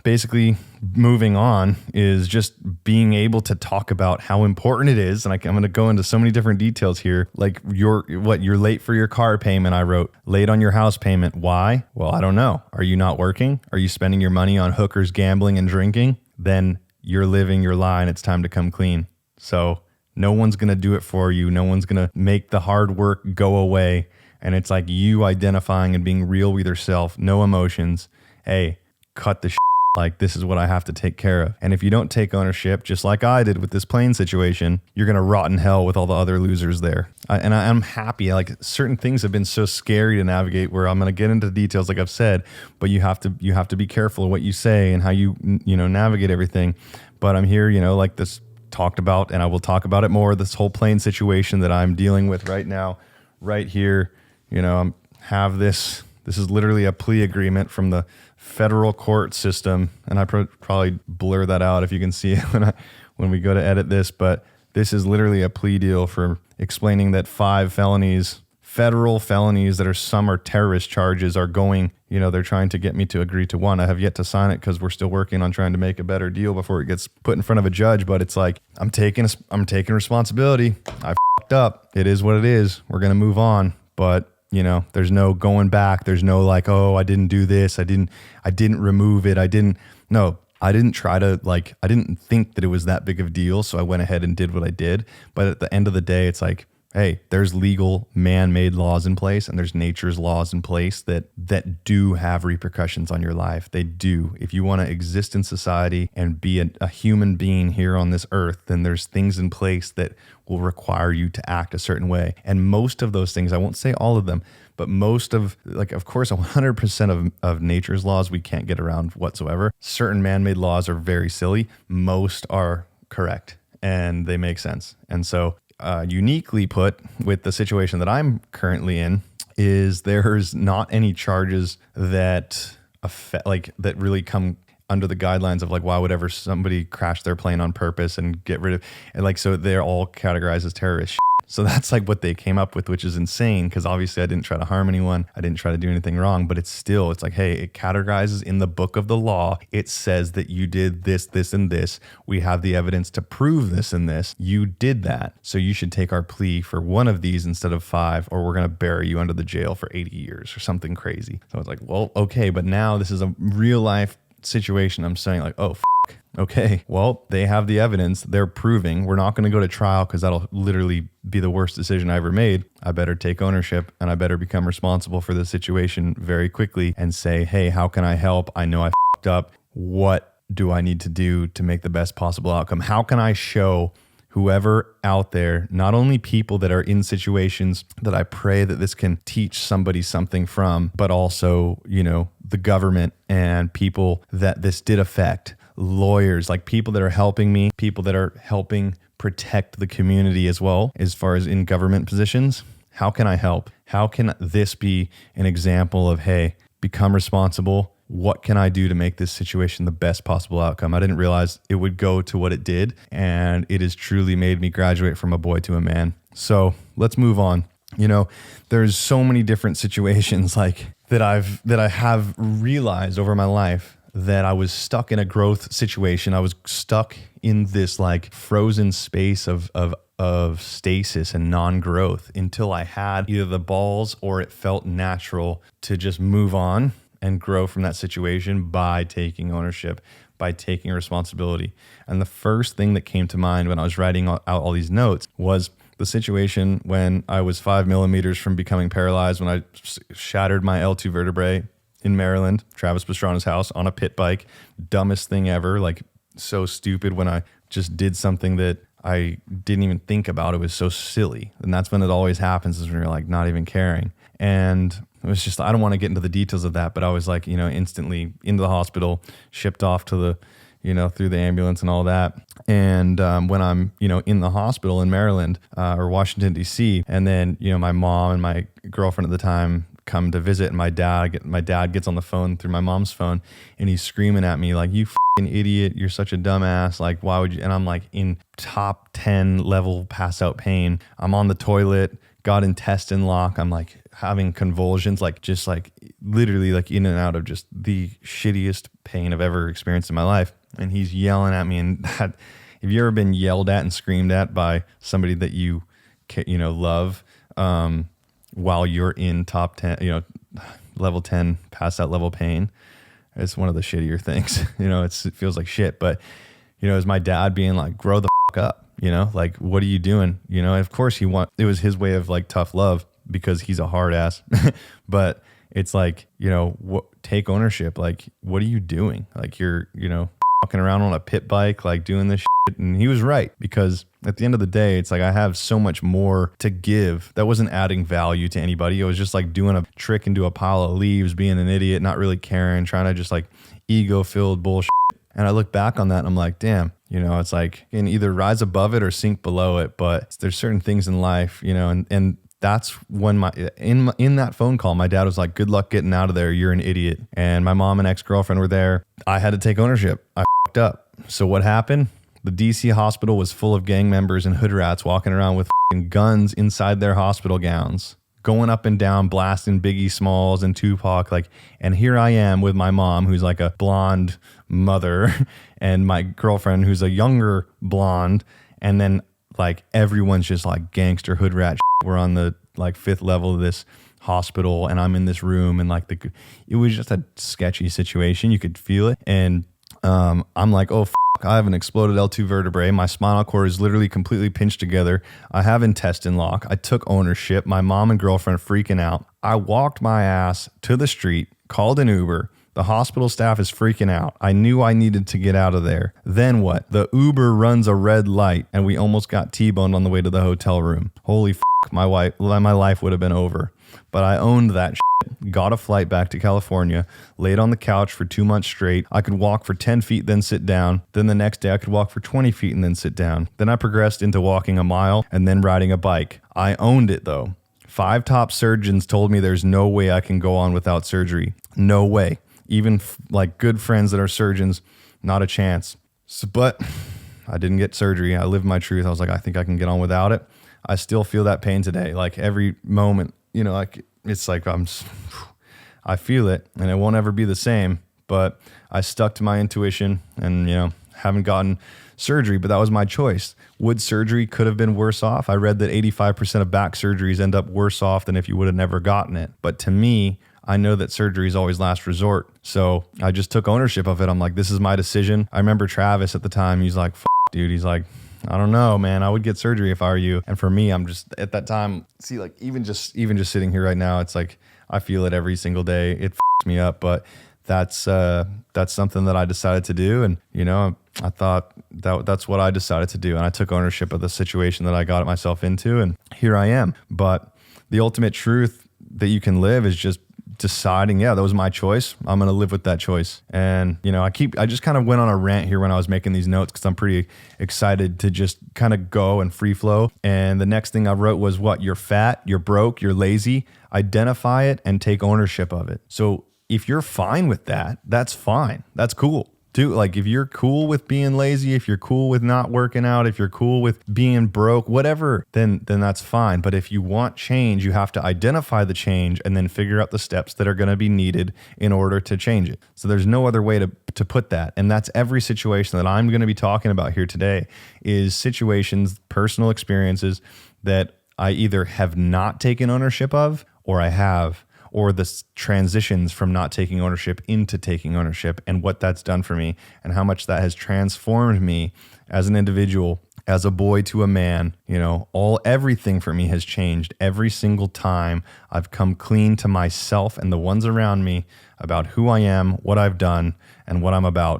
basically moving on is just being able to talk about how important it is. And I'm going to go into so many different details here. Like you're late for your car payment. I wrote late on your house payment. Why? Well, I don't know. Are you not working? Are you spending your money on hookers, gambling, and drinking? Then you're living your lie and it's time to come clean. So no one's going to do it for you. No one's going to make the hard work go away. And it's like you identifying and being real with yourself. No emotions. Hey, cut the shit. Like, this is what I have to take care of. And if you don't take ownership, just like I did with this plane situation, you're going to rot in hell with all the other losers there. I'm happy. Like, certain things have been so scary to navigate where I'm going to get into details, like I've said, but you have to be careful of what you say and how you navigate everything. But I'm here, like this talked about, and I will talk about it more, this whole plane situation that I'm dealing with right now, right here. This is literally a plea agreement from the federal court system, and I probably blur that out if you can see it when we go to edit this, but this is literally a plea deal for explaining that 5 federal felonies that some are terrorist charges are going, they're trying to get me to agree to one. I have yet to sign it because we're still working on trying to make a better deal before it gets put in front of a judge, but it's like, I'm taking responsibility. I fucked up. It is what it is. We're going to move on, but there's no going back. There's no like, oh, I didn't do this. I didn't remove it. I didn't try to I didn't think that it was that big of a deal. So I went ahead and did what I did. But at the end of the day, it's like, hey, there's legal man-made laws in place and there's nature's laws in place that do have repercussions on your life. They do. If you want to exist in society and be a human being here on this earth, then there's things in place that will require you to act a certain way. And most of those things, I won't say all of them, but most of course, 100% of nature's laws we can't get around whatsoever. Certain man-made laws are very silly. Most are correct and they make sense. And so uniquely put with the situation that I'm currently in is there's not any charges that that really come under the guidelines of why would ever somebody crash their plane on purpose and get rid of, and so they're all categorized as terrorist. So that's what they came up with, which is insane because obviously I didn't try to harm anyone. I didn't try to do anything wrong, but it's like, hey, it categorizes in the book of the law. It says that you did this, this, and this. We have the evidence to prove this and this. You did that. So you should take our plea for one of these instead of 5, or we're going to bury you under the jail for 80 years or something crazy. So I was like, well, okay, but now this is a real life situation. I'm saying oh, okay, well, they have the evidence. They're proving. We're not going to go to trial because that'll literally be the worst decision I ever made. I better take ownership and I better become responsible for the situation very quickly and say, hey, how can I help? I know I fucked up. What do I need to do to make the best possible outcome? How can I show whoever out there, not only people that are in situations that I pray that this can teach somebody something from, but also, the government and people that this did affect, lawyers, people that are helping me, people that are helping protect the community as well, as far as in government positions. How can I help? How can this be an example of, hey, become responsible? What can I do to make this situation the best possible outcome? I didn't realize it would go to what it did, and it has truly made me graduate from a boy to a man. So let's move on. There's so many different situations that I have realized over my life that I was stuck in a growth situation. I was stuck in this frozen space of stasis and non-growth until I had either the balls or it felt natural to just move on and grow from that situation by taking ownership, by taking responsibility. And the first thing that came to mind when I was writing out all these notes was the situation when I was 5 millimeters from becoming paralyzed, when I shattered my L2 vertebrae in Maryland, Travis Pastrana's house, on a pit bike. Dumbest thing ever, so stupid when I just did something that I didn't even think about. It was so silly. And that's when it always happens, is when you're not even caring. And it was just, I don't want to get into the details of that, but I was instantly into the hospital, shipped off to the, through the ambulance and all that. And when I'm, in the hospital in Maryland or Washington, D.C., and then, my mom and my girlfriend at the time come to visit, and my dad gets on the phone through my mom's phone, and he's screaming at me you fucking idiot, you're such a dumbass, why would you? And I'm in top 10 level pass out pain. I'm on the toilet got intestine lock. I'm like having convulsions, like just like literally like in and out of just the shittiest pain I've ever experienced in my life. And he's yelling at me. And that, have you ever been yelled at and screamed at by somebody that you love, while you're in top 10, level 10, past that level pain? It's one of the shittier things. It feels like shit. But, it's my dad being like, grow the fuck up, like, what are you doing? Of course it was his way of like tough love because he's a hard ass. But it's like, take ownership. Like, what are you doing? Like, you're, walking around on a pit bike, like doing this shit. And he was right, because at the end of the day, it's like I have so much more to give that wasn't adding value to anybody. It was just like doing a trick into a pile of leaves, being an idiot, not really caring, trying to just like ego-filled bullshit. And I look back on that and I'm like, damn, it's like you can either rise above it or sink below it. But there's certain things in life, and that's when in that phone call, my dad was like, good luck getting out of there. You're an idiot. And my mom and ex-girlfriend were there. I had to take ownership. I fucked up. So what happened? The DC hospital was full of gang members and hood rats walking around with guns inside their hospital gowns, going up and down, blasting Biggie Smalls and Tupac. And here I am with my mom, who's like a blonde mother, and my girlfriend, who's a younger blonde. And then like everyone's just like gangster hood rat. We're on the like 5th level of this hospital, and I'm in this room, and like it was just a sketchy situation. You could feel it. And I'm like, oh, I have an exploded L2 vertebrae. My spinal cord is literally completely pinched together. I have intestine lock. I took ownership. My mom and girlfriend freaking out. I walked my ass to the street, called an Uber. The hospital staff is freaking out. I knew I needed to get out of there. Then what? The Uber runs a red light, and we almost got T-boned on the way to the hotel room. Holy my life would have been over. But I owned that shit. Got a flight back to California, laid on the couch for 2 months straight. I could walk for 10 feet, then sit down. Then the next day I could walk for 20 feet and then sit down. Then I progressed into walking a mile and then riding a bike. I owned it though. 5 top surgeons told me there's no way I can go on without surgery. No way. Even like good friends that are surgeons, not a chance. But I didn't get surgery. I lived my truth. I was like, I think I can get on without it. I still feel that pain today. Like every moment, like it's like I feel it, and it won't ever be the same. But I stuck to my intuition, and haven't gotten surgery, but that was my choice. Would surgery could have been worse off? I read that 85% of back surgeries end up worse off than if you would have never gotten it. But to me, I know that surgery is always last resort. So I just took ownership of it. I'm like, this is my decision. I remember Travis at the time, he's like, dude, he's like, I don't know, man. I would get surgery if I were you. And for me, I'm just at that time, see, like even just sitting here right now, it's like I feel it every single day. It me up, but that's something that I decided to do. And I thought that's what I decided to do. And I took ownership of the situation that I got myself into, and here I am. But the ultimate truth that you can live is just deciding, that was my choice. I'm going to live with that choice. And, I just kind of went on a rant here when I was making these notes, because I'm pretty excited to just kind of go and free flow. And the next thing I wrote was what? You're fat, you're broke, you're lazy. Identify it and take ownership of it. So if you're fine with that, that's fine. That's cool. Dude, like if you're cool with being lazy, if you're cool with not working out, if you're cool with being broke, whatever, then that's fine. But if you want change, you have to identify the change and then figure out the steps that are going to be needed in order to change it. So there's no other way to put that. And that's every situation that I'm going to be talking about here today is situations, personal experiences that I either have not taken ownership of or I have, or the transitions from not taking ownership into taking ownership, and what that's done for me and how much that has transformed me as an individual, as a boy to a man. Everything for me has changed every single time I've come clean to myself and the ones around me about who I am, what I've done, and what I'm about.